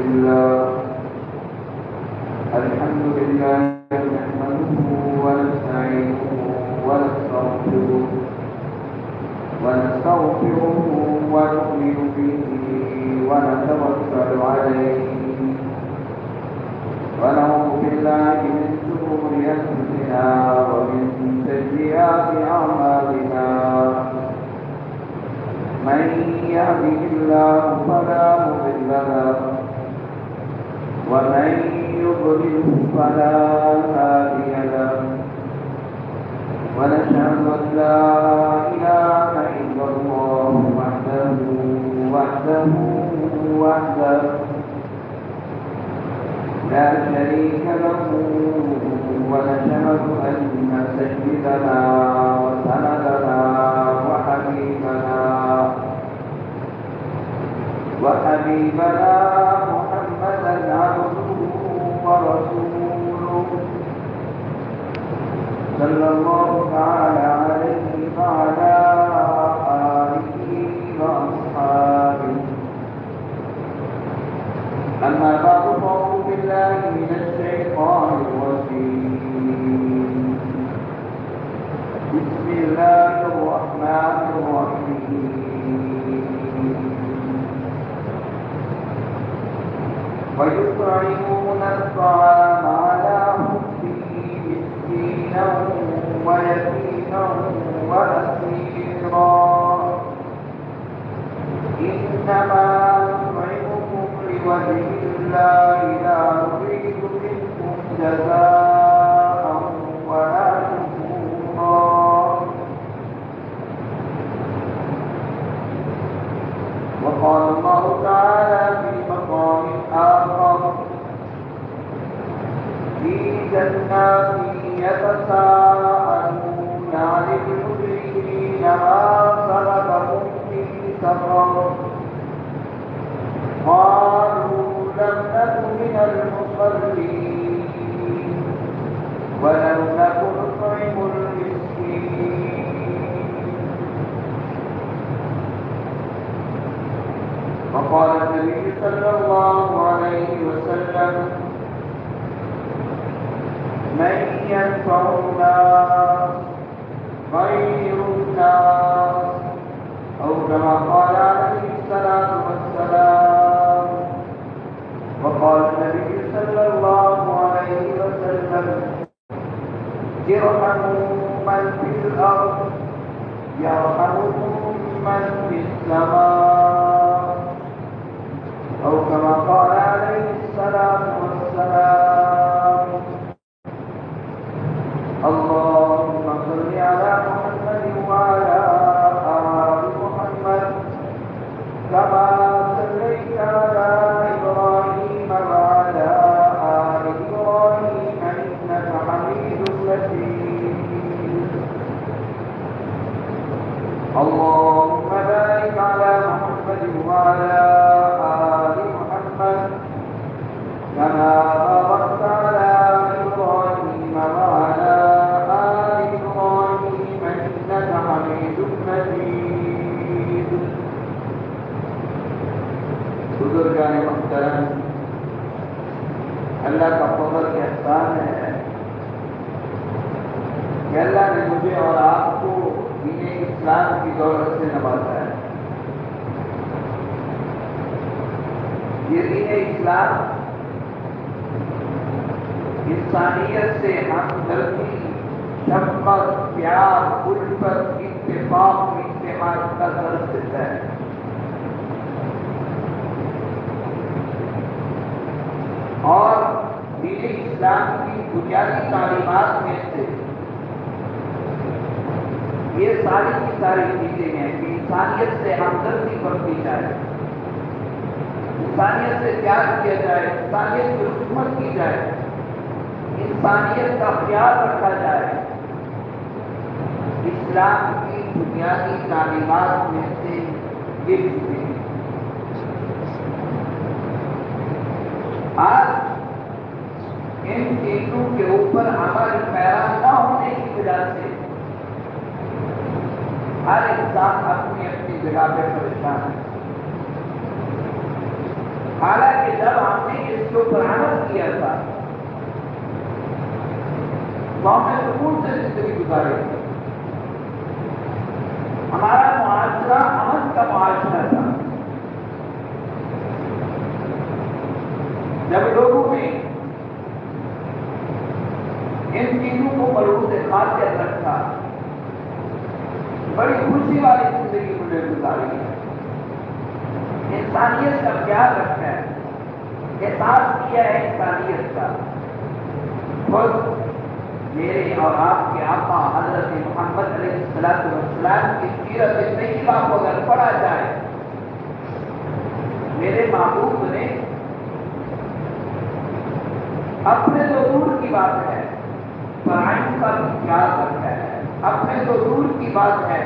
لله نحمده ونستعينه ونستغفره ونؤمن به ونتوكل عليه ونعوذ بالله من شرور أنفسنا ومن سيئات أعمالنا من يهده الله فلا مضل له ومن يضلل فلا هادي له ونشهد أن لا إله إلا الله وحده لا شريك له ونشهد أن سيدنا وسندنا وحبيبنا محمدا عبده ورسوله صلى الله تعالى عليه وعلى آله وأصحابه أما بعد فأعوذ بالله من الشيطان الرجيم بسم الله الرحمن الرحيم ويطعمون الطعام على حبه مسكينا ويتيما وأسيرا إنما نطعمكم لوجه الله لا نريد منكم جزاء ولا شكورا وقال الله تعالى في مقام آخر في جنات يتساءلون عن المجرمين ما سلككم في سقر قالوا لم نك من المصلين ولم نك نطعم المسكين وقال النبي صلى الله عليه وسلم من ينفع الناس خير الناس أو كما قال عليه الصلاة والسلام وقال النبي صلى الله عليه وسلم ارحموا من في الأرض يرحمكم من في السماء أو كما قال عليه الصلاة والسلام اللهم صل على محمد وعلى آل محمد كما صليت على إبراهيم وعلى آل إبراهيم إنك حميد مجيد اللهم بارك على محمد وعلى آل محمد كما باركت على إبراهيم وعلى آل إبراهيم إنك حميد مجيد بزرگان محترم اللہ کا فضل کے احسان ہے کہ اللہ نے مجھے اور آپ کو دین اسلام کی دولت سے نوازا ہے. یہ دین اسلام انسانیت سے ہمدردی، شفقت، پیار، الفت، اتفاق، اتحاد کا درس دیتا ہے. اور دین اسلام کی بنیادی تعلیمات میں سے یہ ساری کی ساری چیزیں ہیں کہ انسانیت سے ہمدردی برتی جائے، انسانیت سے پیار کیا جائے، انسانیت کی خدمت کی جائے، انسانیت کا خیال رکھا جائے. اسلام کی بنیادی تعلیمات میں سے یہ چیزیں ہیں. آج ان چیزوں کے اوپر عمل پیرا نہ ہونے کی وجہ سے ہر انسان اپنی اپنی جگہ پہ پریشان ہے. حالانکہ جب ہم نے اس کے اوپر عمل کیا تھا تو ہم نے سکون سے زندگی گزاری تھی. ہمارا معاشرہ امن کا معاشرہ تھا. جب لوگوں نے ان چیزوں کو ملحوظ خاصیت رکھا بڑی خوشی والی زندگی مجھے گزاری ہے. انسانیت کا خیال رکھا ہے, احساس کیا ہے انسانیت کا. خود میرے اور آپ کے آقا حضرت محمد علیہ السلام کی سیرت طیبہ کو اگر پڑھا جائے, میرے محبوب نے اپنے تو دور کی بات ہے پرائن کا بھی خیال رکھا ہے. اپنے تو دور کی بات ہے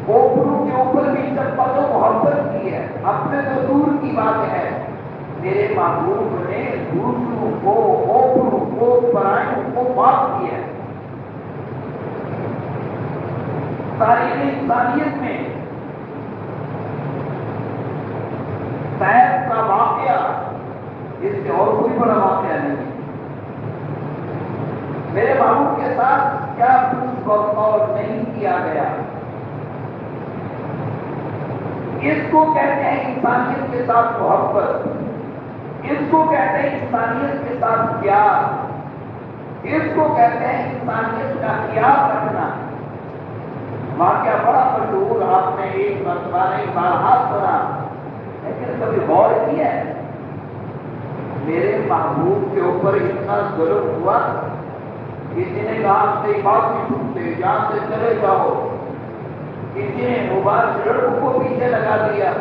اوپروں کے اوپر بھی شفقت و محبت کی ہے. اپنے تو دور کی بات ہے میرے محبوب نے دوسروں کو اوپروں کو پرائن کو معاف کیا ہے. تاریخ انسانیت میں طیب کا واقعہ اس سے اور کوئی بڑا واقعہ نہیں. میرے محبوب کے ساتھ کیا کچھ برتاؤ نہیں کیا گیا. اس کو کہتے ہیں انسانیت کے ساتھ محبت, اس کو کہتے ہیں انسانیت کے ساتھ پیار, اس کو کہتے ہیں انسانیت کا خیال رکھنا. واقعہ بڑا مشہور, آپ نے ایک مرتبہ نہیں بارہا سنا, لیکن کبھی غور کیا ہے میرے محبوب کے اوپر اتنا ظلم ہوا, کسی نے کہا سے بات نہیں سنتے, یہاں سے چلے جاؤ. کسی نے مبارک لڑکوں کو پیچھے لگا دیا,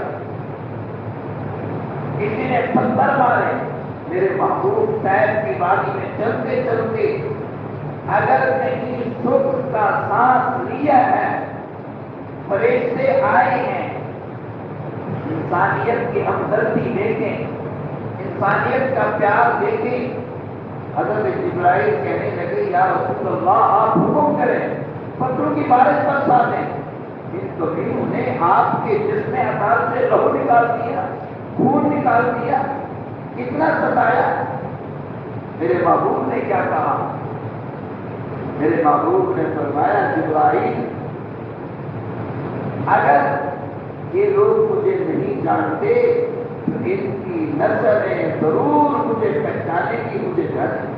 کسی نے پتھر مارے. میرے محبوب طیب کی وادی میں چلتے چلتے اگر کہیں شکر کا سانس لیا ہے, فرشتے آئے ہیں, انسانیت کی ہمدردی دیکھیں, انسانیت کا پیار دیکھیں. حضرت جبرائیل کہنے لگے یا رسول اللہ آپ حکم کریں پتھروں کی بارش برسا دیں. ان کبیروں نے آپ کے جسم اطہار سے لہو نکال دیا, خون نکال دیا, کتنا ستایا. میرے محبوب نے کیا کہا؟ میرے محبوب نے فرمایا جبرائیل اگر یہ لوگ مجھے نہیں جانتے تو ان کی نظریں ضرور مجھے پہچانے کی مجھے جانے.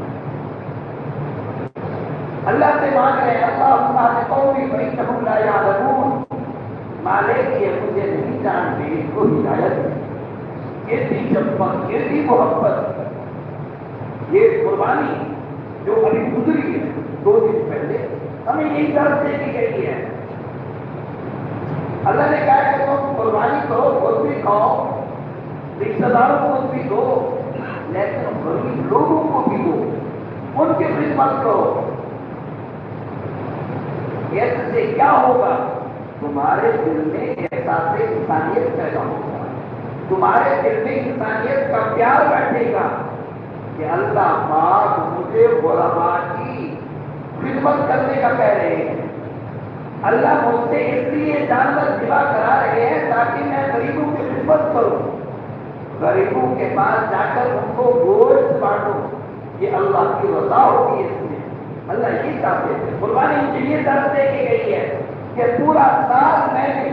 اللہ سے مانگ رہے ہیں اللہ قومی فإنهم لا يعلمون, مالک یہ مجھے نہیں جانتے, ان کو ہدایت ہے. یہ تھی شفقت, یہ تھی محبت, یہ قربانی جو ابھی گزری ہے 2 دن پہلے ہمیں یہی درس دے دی گئی ہے. اللہ نے کہا کہ تم قربانی کرو, خود بھی کھاؤ, رشتہ داروں کو بھی دو, لیکن غریب لوگوں کو بھی دو, ان کی خدمت کرو. اس سے کیا ہوگا؟ تمہارے دل میں احساس انسانیت پیدا ہوگا, تمہارے دل میں انسانیت کا پیار بیٹھے گا کہ اللہ پاک مجھے غرباء کی خدمت کرنے کا کہہ رہے ہیں. اللہ مجھ سے اس لیے جانور ذبح کرا رہے ہیں تاکہ میں غریبوں کی خدمت کروں, غریبوں کے پاس جا کر ان کو گوشت بانٹوں. یہ اللہ کی رضا ہوگی اس میں. اللہ یہ چاہتے ہیں. قربانی مجھے یہ درس دے کے گئی ہے کہ پورا سال میں نے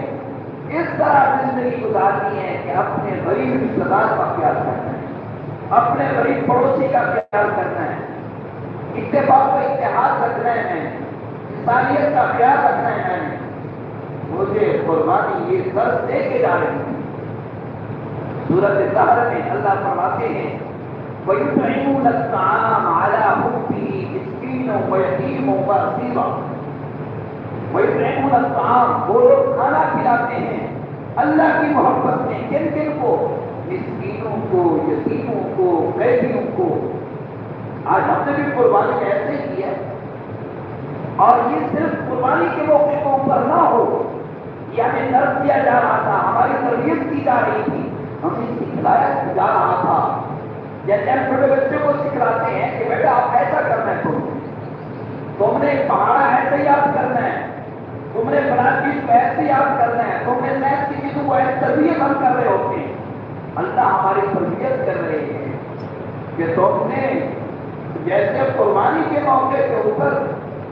اس طرح زندگی گزارنی ہے کہ اپنے غریب رشتہ دار کا خیال کرنا ہے, اپنے غریب پڑوسی کا خیال کرنا ہے, اتفاق و اتحاد رکھنا ہے, انسانیت کا خیال رکھنا ہے. مجھے قربانی یہ درس دے کے جا رہی ہے. سورۃ الطہر میں اللہ فرماتے ہیں وَيُطْعِمُونَ الطَّعَامَ عَلَىٰ حُبِّهِ مِسْكِينًا وَيَتِيمًا وَأَسِيرًا. وَيُطْعِمُونَ الطَّعَامَ, وہ لوگ کھانا کھلاتے ہیں اللہ کی محبت میں. کن کن کو؟ مسکینوں کو, یتیموں کو, قیدیوں کو. آج ہم نے بھی قربانی ایسے کی ہے, اور یہ صرف قربانی کے موقع کے اوپر نہ ہو, یہ ہمیں درس دیا جا رہا تھا, ہماری تربیت کی جا رہی تھی, ہمیں سکھلایا جا رہا تھا. جیسے ہم چھوٹے بچے کو سکھلاتے ہیں کہ بیٹا آپ ایسا کرنا ہے, تم نے پہاڑا ایسے یاد کرنا ہے, تم نے فلاں چیز کو ایسے یاد کرنا ہے, تم نے نئے چیزوں کو ایسے تربیت ہم کر رہے ہوتے ہیں. اللہ ہماری تربیت کر رہے ہیں کہ تم نے جیسے قربانی کے موقع کے اوپر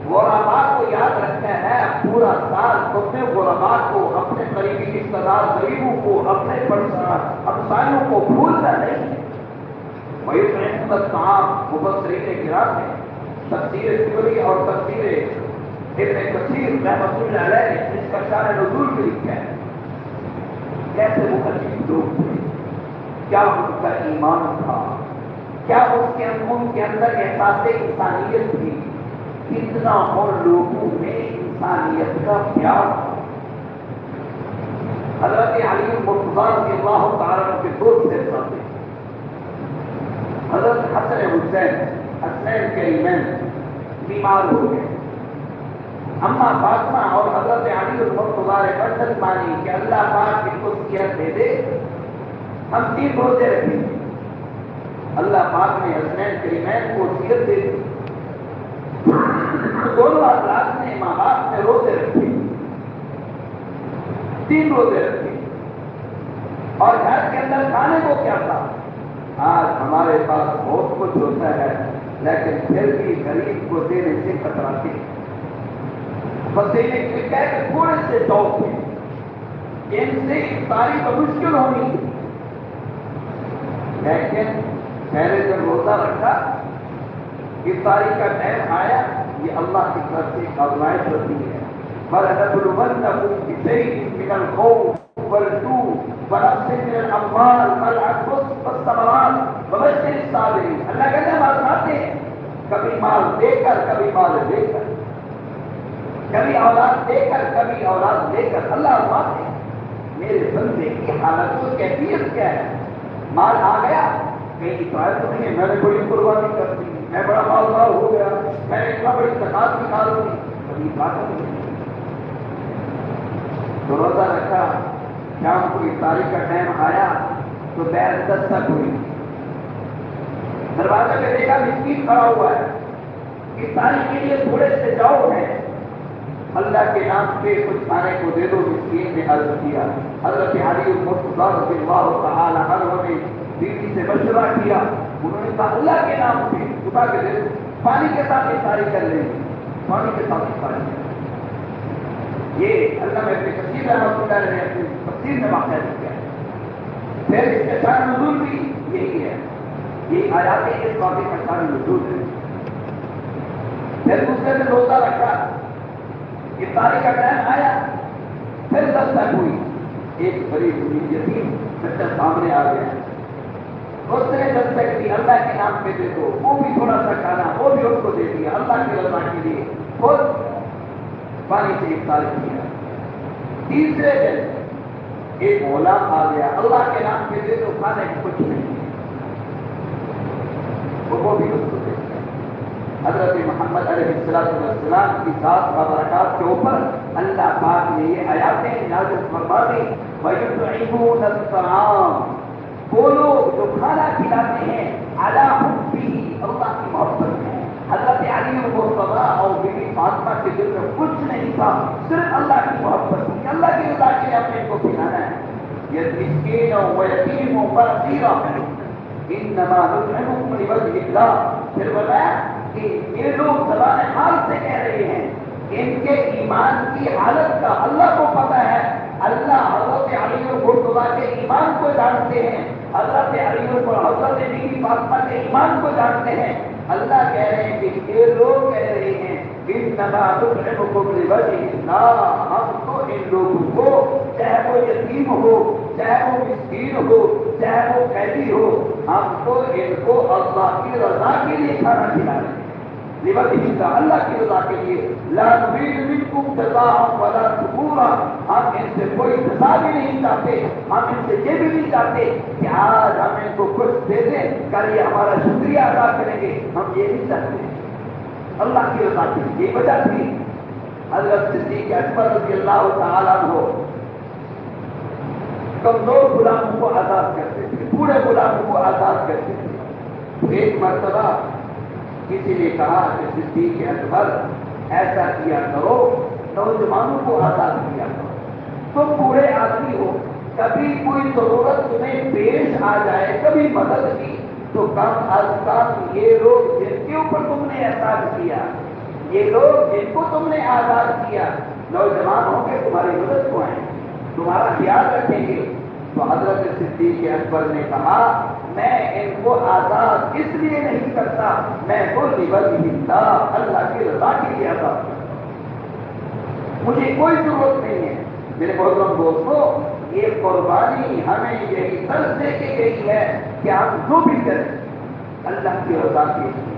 غرباء کو یاد رکھنا ہے، پورا سال تم نے غرباء کو، اپنے قریبی رشتہ دار غریبوں کو، اپنے ہمسایوں کو بھولنا نہیں۔ وَيُطْعِمُونَ الطَّعَامَ، مفسرین کرام نے تفسیر طبری اور تفسیر ابن کثیر رحمۃ اللہ علیہ نے اس کا شان نزول بھی لکھا ہے۔ کیسے وہ عجیب لوگ تھے، کیا ان کا ایمان تھا، کیا ان کے اندر احساس انسانیت تھی، کتنا اور لوگوں میں انسانیت کا پیار تھا۔ حضرت علی المرتضیٰ رضی اللہ تعالیٰ عنہ کے دو صاحب حضرت حسن حسنین کریمین بیمار ہو گئے۔ اما فاطمہ اور حضرت علی المرتضیٰ نے منت مانی کہ اللہ پاک ان کو صحت دے دے، ہم 3 روزے رکھیں گے۔ اللہ پاک نے حسنین کریمین کو صحت دے دی۔ دونوں حضرات نے ماں باپ نے روزے رکھے، 3 روزے رکھے، اور گھر کے اندر کھانے کو کیا تھا؟ آج ہمارے پاس بہت کچھ ہوتا ہے لیکن پھر بھی غریب کو دینے سے کتراتے ہیں۔ بس یہ کہ تھوڑے سے شوق تھے، ان سے افطاری تو مشکل ہونی، لیکن پہلے جب روزہ رکھا، افطاری کا ٹائم آیا، یہ اللہ کی طرف سے آزمائش ہوتی ہے۔ وَلَنَبْلُوَنَّكُمْ بِشَيْءٍ مِّنَ الْخَوْفِ وَالْجُوعِ وَنَقْصٍ مِّنَ الْأَمْوَالِ وَالْأَنفُسِ وَالثَّمَرَاتِ وَبَشِّرِ الصَّابِرِينَ۔ اللہ کہتے ہیں ہم آزماتے ہیں، کبھی مال دے کر، کبھی مال دے کر، کبھی اولاد دے کر، کبھی اولاد دے کر، اللہ آزماتے ہیں۔ میرے بندے کی حالت و کیفیت کیا ہے؟ مال آ گیا، کہیں تو ایسا نہیں ہے میں نے بڑی قربانی کر دی، میں بڑا مالدار ہو گیا، میں نے اتنا بڑی زکات نکال دی، کبھی بات نہیں۔ تو روزہ رکھا، شام کو افطاری کا ٹائم آیا تو بیعت دستک ہوئی، دروازے پہ دیکھا مسکین کھڑا ہوا ہے، افطاری کے لیے تھوڑے سے جاؤ ہے، اللہ کے نام پہ کچھ کھانے کو دے دو۔ مسکین نے عرض کیا، حضرت علی المرتضیٰ رضی اللہ تعالی عنہ نے بیوی سے مشورہ کیا، انہوں نے کہا اللہ کے نام پہ اٹھا کے دے دو، پانی کے ساتھ افطاری کر لیں گے، پانی کے ساتھ افطاری کر لیں۔ یہ اللہ میں ابن کثیر رحمۃ اللہ علیہ نے اپنی تفسیر میں واقع کیا ہے۔ پھر اس کے شان نزول بھی یہی ہے، یہ آیات اس واقعے کا شان نزول ہے۔ پھر دوسرے دن روزہ رکھا، افطاری کا ٹائم آیا، پھر دستک ہوئی، ایک غریب یتیم بچہ سامنے آ گیا، اس نے دستک دی، اللہ کے نام پہ دے دو، وہ بھی تھوڑا سا کھانا وہ بھی ان کو دے دیا اللہ کی رضا کے لیے، خود پانی سے افطار کیا۔ تیسرے دن ایک غلام آ گیا، اللہ کے نام پہ دے دو، کھانے کچھ نہیں، وہ بھی اس کو دے دیا۔ حضرت محمد علیہ السلام کی ذات و برکات کے اوپر اللہ پاک نے یہ آیاتیں نازل فرما دی، وَيُطْعِمُونَ الطَّعَامَ، وہ لوگ جو کھانا کھلاتے ہیں عَلَىٰ حُبِّهِ، اللہ کی محبت میں۔ حضرت علی المرتضیٰ اور بیوی فاطمہ کے دل میں کچھ نہیں تھا، صرف اللہ کی محبت تھی، اللہ کی رضا کے لیے اپنے کو کھلانا ہے۔ مسکین و یتیم و فقیرا انما نطعمکم لوجہ اللہ۔ پھر بتایا کہ یہ لوگ زبان حال سے کہہ رہے ہیں، ان کے ایمان کی حالت کا اللہ کو پتہ ہے، اللہ حضرت علی المرتضیٰ کے ایمان کو جانتے ہیں، حضرت علی حضرت بیوی فاطمہ کے ایمان کو جانتے ہیں۔ اللہ کہہ رہے ہیں کہ یہ لوگ کہہ رہے ہیں انما نطعمکم لوجہ اللہ، ہم تو ان لوگوں کو چاہے وہ یتیم ہو، چاہے وہ مسکین ہو، چاہے وہ قیدی ہو، ہم تو ان کو اللہ کی رضا کے لیے کھانا کھلا رہے ہیں، لوجہ اللہ کی رضا کے لیے۔ لا نريد منکم جزاء ولا شکورا، ہم ان سے کوئی جزا بھی نہیں چاہتے، ہم ان سے یہ بھی نہیں چاہتے کہ آج ہم ان کو کچھ دے دیں کل یہ ہمارا شکریہ ادا کریں گے، ہم یہ نہیں چاہتے، اللہ کی رضا کے لیے۔ یہ وجہ تھی حضرت صدیق اکبر رضی اللہ تعالیٰ عنہ کمزور غلاموں کو آزاد کرتے تھے، پورے غلاموں کو آزاد کرتے تھے۔ ایک مرتبہ کسی نے کہا کہ صدیق اکبر ایسا کیا کرو، نوجوانوں کو آزاد کیا کرو، تم بوڑھے آدمی ہو، کبھی کوئی ضرورت تمہیں پیش آ جائے کبھی مدد کی تو کم از کم یہ لوگ جن کے اوپر تم نے احسان کیا، یہ لوگ جن کو تم نے آزاد کیا، نوجوان ہوں گے تمہاری مدد کو آئیں، تمہارا خیال رکھیں گے۔ تو حضرت صدیق اکبر نے کہا میں ان کو آزاد اس لیے نہیں کرتا، میں تو اللہ کی رضا کے لیے آزاد کرتا، مجھے کوئی ضرورت نہیں ہے۔ میرے محترم دوستو، یہ قربانی ہمیں یہی درس دے کے گئی ہے کہ ہم جو بھی کریں اللہ کی رضا کے لیے۔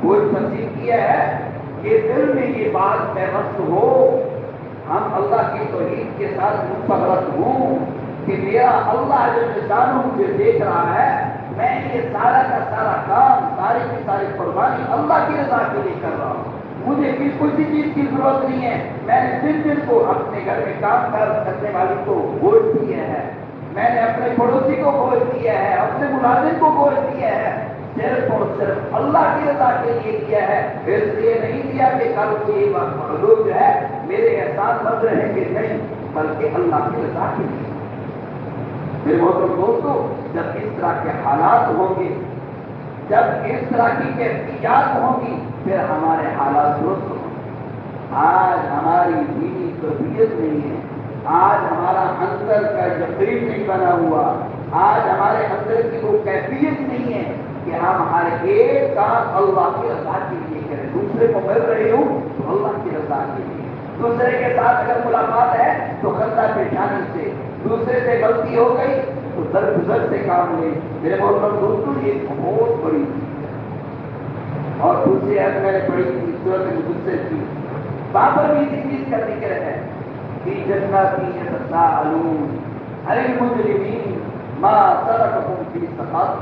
کوئی تنظیم کیا ہے کہ دل میں یہ بات پیوست ہو، ہم اللہ کی توحید کے ساتھ مستغرق ہوں کہ میرا اللہ جو شانہ مجھے دیکھ رہا ہے، میں یہ سارا کا سارا کام، ساری کی ساری قربانی اللہ کی رضا کے لیے کر رہا ہوں، مجھے کسی چیز کی ضرورت نہیں ہے۔ میں نے جن کو اپنے گھر میں کام کرنے والی کو گوشت دیا ہے، میں نے اپنے پڑوسی کو گوشت دیا ہے، اپنے ملازم کو گوشت دیا ہے، صرف اور صرف اللہ کی رضا کے لیے دیا ہے، اس لیے نہیں دیا کہ کل کے لوگ جو ہے میرے احسان مند رہیں گے، نہیں، بلکہ اللہ کی رضا کے لیے۔ میرے محترم دوستو، جب اس طرح کے حالات ہوں گے، جب اس طرح کی کیفیات ہوں گی، پھر ہمارے حالات درست ہوں گے۔ آج ہماری دینی تربیت نہیں ہے، آج ہمارا اندر کا یقین نہیں بنا ہوا، آج ہمارے اندر کی وہ کیفیت نہیں ہے کہ ہم ہر ایک کام اللہ کی رضا کے لیے کریں۔ دوسرے کو مل رہے ہوں تو اللہ کی رضا کے لیے، دوسرے کے ساتھ اگر ملاقات ہے تو خطہ پیشانی سے، دوسرے سے غلطی ہو گئی تو درگزر سے کام لے۔ میرے محترم دوستو، یہ بہت بڑی اور دوسری آیت میں نے پڑھی تھی سورۃ المدثر کی، وہاں پر بھی اسی چیز کا ذکر ہے، فی جنات یتساءلون عن المجرمین ما سلککم فی سقر۔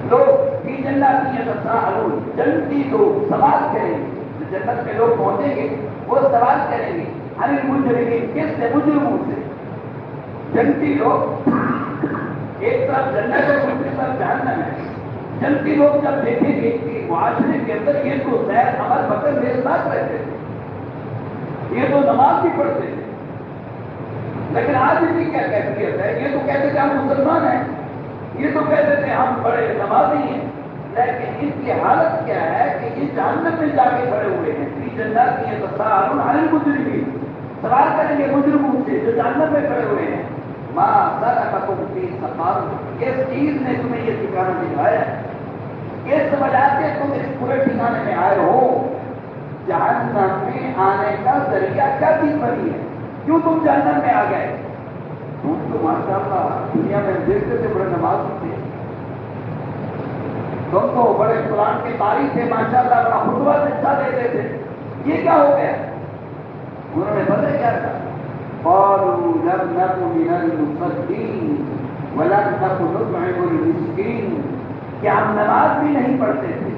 لوگ فی جنات یتساءلون، جنتی لوگ سوال کریں گے، جو جنت میں لوگ پہنچیں گے وہ سوال کریں گے، عن المجرمین، کس سے؟ مجرموں سے۔ جنتی لوگ ایک طرف جنت ہے، دوسری طرف جہنم ہے۔ جنتی لوگ جب دیکھیں گے کہ معاشرے کے اندر یہ تو خیر عمل بکر میرے ساتھ رہتے تھے، یہ تو نماز بھی پڑھتے تھے، لیکن آج ان کی کیا کیفیت ہے؟ یہ تو کہتے تھے ہم مسلمان ہیں، یہ تو کہتے تھے ہم بڑے نمازی ہیں، لیکن ان کی حالت کیا ہے کہ یہ جہنم میں جا کے کھڑے ہوئے ہیں۔ فی جنات یتساءلون عن المجرمین، سوال کریں گے مجرموں سے جو جہنم میں کھڑے ہوئے ہیں، ما سلککم فی سقر، کس چیز نے تمہیں یہ ٹھکانہ دکھایا؟ کس وجہ سے تم اس پورے ٹھکانے میں آئے ہو؟ جہنم میں آنے کا ذریعہ کیا چیز بنی ہے؟ کیوں تم جہنم میں آ گئے؟ تم تو ماشاءاللہ دنیا میں دیکھتے تھے بڑے نماز تھے، تم تو بڑے قرآن کی تاریخ تھے، ماشاءاللہ بڑا خطبہ اچھا دیتے تھے، یہ کیا ہو گیا؟ انہوں نے پتہ کیا کہا؟ قالوا لم نكن من المصلين ولم نكن نطعم المسكين، کیا ہم نماز بھی نہیں پڑھتے تھے؟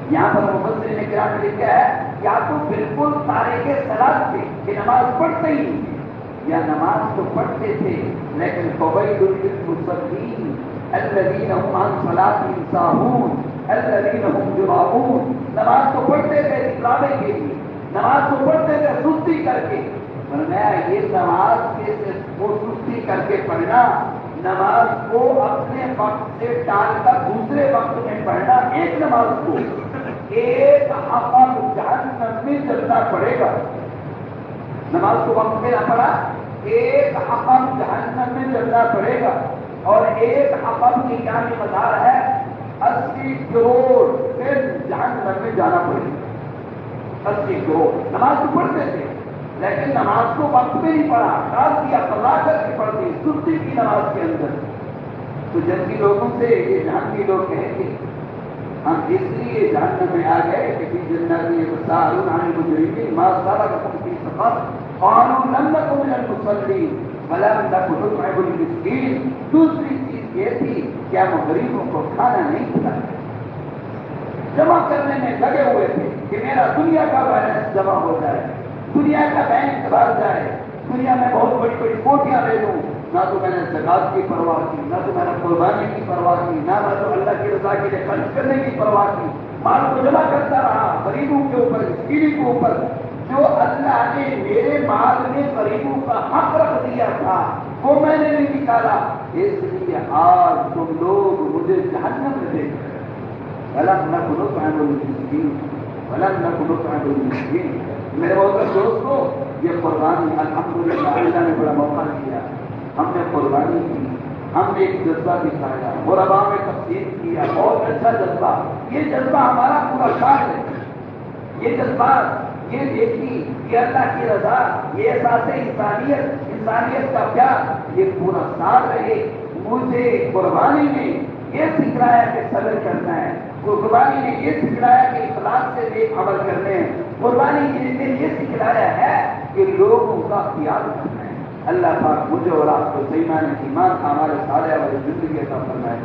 یہاں پر مفسرین کرام نے لکھا ہے یا تو بالکل تارک صلاۃ تھے کہ نماز پڑھتے ہی نہیں تھے، یا نماز تو پڑھتے تھے لیکن فویل للمصلین الذین هم عن صلاتهم ساہون الذین هم یراؤون، نماز تو پڑھتے تھے دکھلاوے کے لیے، نماز تو پڑھتے تھے سستی کر کے، فرمایا یہ نماز کے وہ سستی کر کے پڑھنا، نماز کو اپنے وقت سے ٹال کر دوسرے وقت میں پڑھنا، ایک نماز کو ایک عقب جہنم میں چلنا پڑے گا۔ نماز کو وقت میں نہ پڑھا، ایک عقب جہنم میں چلنا پڑے گا، اور ایک عقب کی کیا مقدار ہے؟ 80 کروڑ پھر جہنم میں جانا پڑے گا۔ 80 کروڑ نماز تو پڑھتے تھے لیکن نماز کو وقت میں نہیں پڑھا، ٹال دیا، قضا کر کے پڑھ دی، سستی کی نماز کے اندر۔ تو جنتی لوگوں سے یہ جہنمی لوگ کہیں گے ہم اس لیے جہنم میں آ گئے کہ فی جنات یتساءلون عن المجرمین ما سلککم فی سقر قالوا لم نكن من المصلین ولم نكن نطعم المسکین۔ دوسری چیز یہ تھی کہ ہم غریبوں کو کھانا نہیں کھلاتے، جمع کرنے میں لگے ہوئے تھے کہ میرا دنیا کا بیلنس جمع ہو جائے، دنیا کا بینک بھر جائے، دنیا میں بہت بڑی بڑی کوٹیاں لے لوں، نہ تو میں نے زکات کی پرواہ کی، نہ تو میں نے قربانی کی پرواہ کی، نہ میں تو اللہ کی رضا کے لیے خرچ کرنے کی پرواہ کی، مال کو جمع کرتا رہا غریبوں کے اوپر، مسکینوں کے اوپر۔ جو اللہ نے میرے مال میں غریبوں کا حق رکھ دیا تھا وہ میں نے نہیں نکالا، اس لیے آج تم لوگ مجھے جہنم میں دیکھ رہے ہیں۔ وَلَمْ نَكُ نُطْعِمُ الْمِسْكِينَ وَلَمْ نَكُ نُطْعِمُ الْمِسْكِينَ۔ میرے محترم دوستو، یہ قربانی الحمدللہ اللہ نے بڑا موقع دیا، ہم نے قربانی کی، ہم نے ایک جذبہ دکھایا، غرباء میں تقسیم کیا، بہت اچھا جذبہ، یہ جذبہ ہمارا پورا شان ہے۔ یہ جذبات، یہ نیکی، یہ اللہ کی رضا، یہ احساس انسانیت، انسانیت کا پیار، یہ پورا ساتھ رہے۔ مجھے قربانی میں یہ سکھلایا کہ صبر کرنا ہے، قربانی نے یہ سکھلایا کہ اخلاص سے نیک عمل کرنے ہیں، قربانی نے یہ سکھلایا ہے کہ لوگوں کا خیال کرنا ہے۔ اللہ پاک مجھے اور آپ کو صحیح معنی ایمان کا ہمارے سارے والی زندگی عطا فرمائے۔